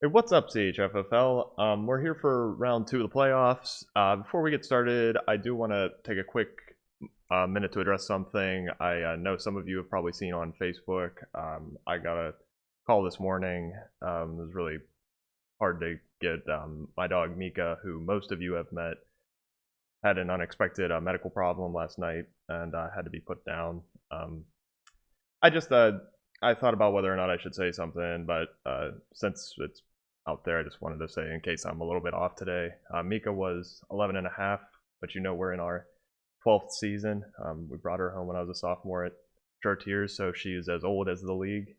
Hey, what's up, CHFFL? We're here for round two of the playoffs. Before we get started, I do want to take a quick minute to address something I know some of you have probably seen on Facebook. I got a call this morning. It was really hard to get. My dog Mika, who most of you have met, had an unexpected medical problem last night and had to be put down. I just I thought about whether or not I should say something, but since it's out there, I just wanted to say in case I'm a little bit off today. Mika was 11 and a half, but we're in our 12th season. We brought her home when I was a sophomore at Chartiers, so she's as old as the league,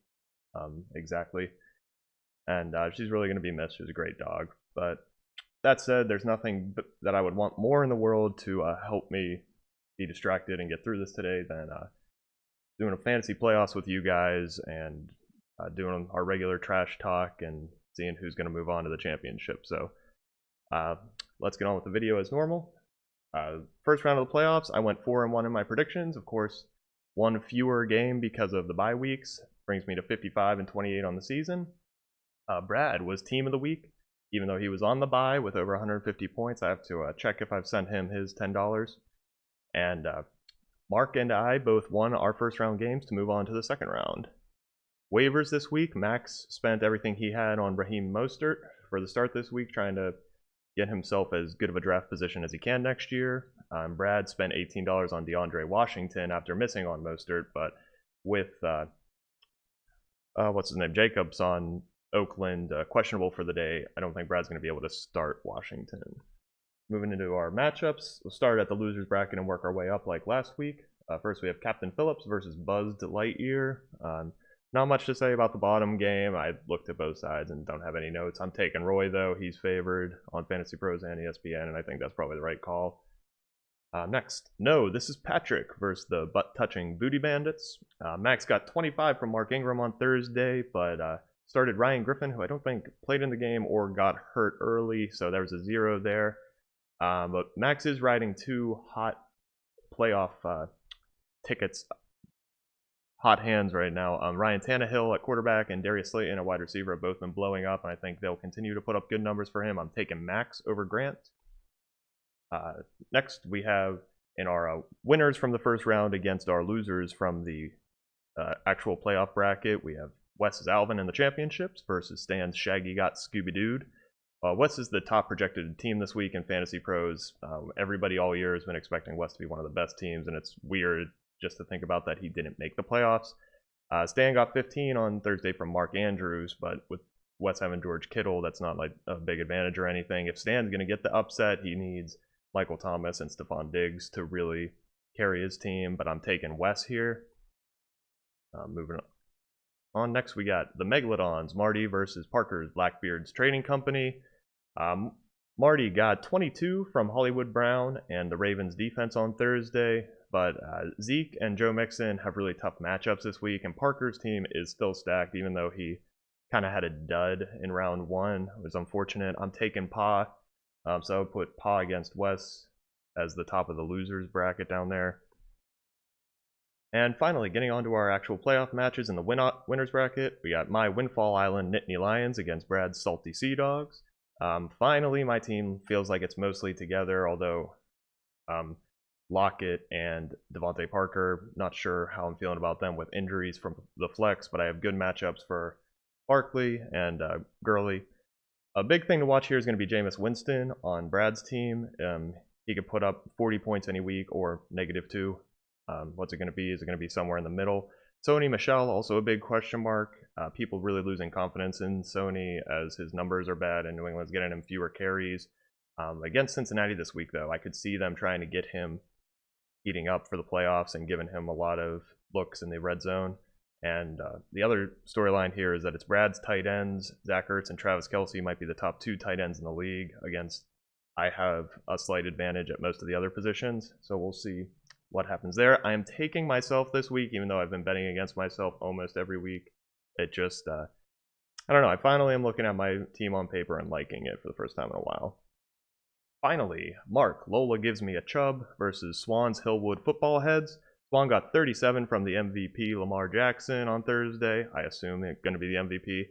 exactly. And she's really going to be missed. She was a great dog. But that said, there's nothing that I would want more in the world to help me be distracted and get through this today than doing a fantasy playoffs with you guys and doing our regular trash talk and seeing who's going to move on to the championship. So let's get on with the video as normal. First round of the playoffs, I went 4-1 in my predictions. Of course, one fewer game because of the bye weeks brings me to 55 and 28 on the season. Brad was team of the week, even though he was on the bye with over 150 points. I have to check if I've sent him his $10. And Mark and I both won our first round games to move on to the second round. Waivers this week, Max spent everything he had on Raheem Mostert for the start this week, trying to get himself as good of a draft position as he can next year. Brad spent $18 on DeAndre Washington after missing on Mostert, but with what's his name, Jacobs on Oakland questionable for the day, I don't think Brad's going to be able to start Washington. Moving into our matchups, we'll start at the losers bracket and work our way up like last week. First, we have Captain Phillips versus Buzzed Lightyear. Not much to say about the bottom game. I looked at both sides and don't have any notes. I'm taking Roy, though. He's favored on Fantasy Pros and ESPN, and I think that's probably the right call. Next, no, this is Patrick versus the butt-touching Booty Bandits. Max got 25 from Mark Ingram on Thursday, but started Ryan Griffin, who I don't think played in the game or got hurt early, so there was a 0 there. But Max is riding two hot playoff tickets, hot hands right now. Ryan Tannehill at quarterback and Darius Slayton at wide receiver have both been blowing up, and I think they'll continue to put up good numbers for him. I'm taking Max over Grant. Next, we have in our winners from the first round against our losers from the actual playoff bracket, we have Wes's Alvin in the championships versus Stan's Shaggy Got Scooby-Dooed. Wes is the top projected team this week in Fantasy Pros. Everybody all year has been expecting Wes to be one of the best teams, and it's weird just to think about that he didn't make the playoffs. Stan got 15 on Thursday from Mark Andrews, but with Wes having George Kittle, that's not like a big advantage or anything. If Stan's going to get the upset, he needs Michael Thomas and Stephon Diggs to really carry his team, but I'm taking Wes here. Moving on. Next, we got the Megalodons, Marty versus Parker's Blackbeard's Trading Company. Marty got 22 from Hollywood Brown and the Ravens defense on Thursday, but Zeke and Joe Mixon have really tough matchups this week, and Parker's team is still stacked, even though he kind of had a dud in round one. It was unfortunate. I'm taking Pa, so I would put Pa against Wes as the top of the losers bracket down there. And finally, getting on to our actual playoff matches in the winners bracket, we got my Windfall Island Nittany Lions against Brad's Salty Sea Dogs. Finally, my team feels like it's mostly together, although Lockett and Devontae Parker, not sure how I'm feeling about them with injuries from the flex, but I have good matchups for Barkley and Gurley. A big thing to watch here is going to be Jameis Winston on Brad's team. He could put up 40 points any week or -2. What's it going to be? Is it going to be somewhere in the middle? Sony Michel, also a big question mark. People really losing confidence in Sony as his numbers are bad and New England's getting him fewer carries. Against Cincinnati this week, though, I could see them trying to get him heating up for the playoffs and giving him a lot of looks in the red zone. And the other storyline here is that it's Brad's tight ends. Zach Ertz and Travis Kelce might be the top 2 tight ends in the league. Against, I have a slight advantage at most of the other positions, so we'll see what happens there. I am taking myself this week, even though I've been betting against myself almost every week. It just, I don't know. I finally am looking at my team on paper and liking it for the first time in a while. Finally, Mark, Lola gives me a chub versus Swan's Hillwood Football Heads. Swan got 37 from the MVP Lamar Jackson on Thursday. I assume it's going to be the MVP.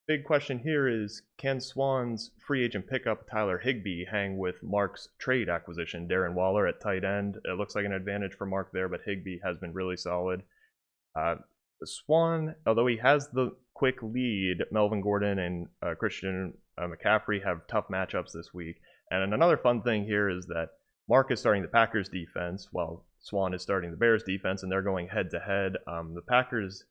big question here is, can Swan's free agent pickup Tyler Higbee hang with Marc's trade acquisition, Darren Waller at tight end? It looks like an advantage for Marc there, but Higbee has been really solid. Swan, although he has the quick lead, Melvin Gordon and Christian McCaffrey have tough matchups this week. And another fun thing here is that Marc is starting the Packers defense while Swan is starting the Bears defense, and they're going head to head. The Packers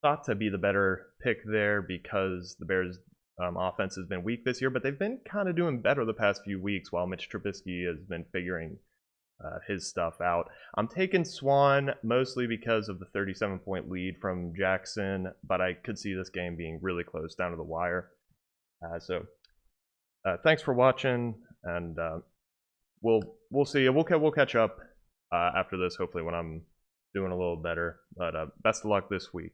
thought to be the better pick there because the Bears offense has been weak this year, but they've been kind of doing better the past few weeks while Mitch Trubisky has been figuring his stuff out. I'm taking Swan mostly because of the 37-point lead from Jackson, but I could see this game being really close down to the wire. So thanks for watching, and we'll see. We'll catch up after this, hopefully when I'm doing a little better. But best of luck this week.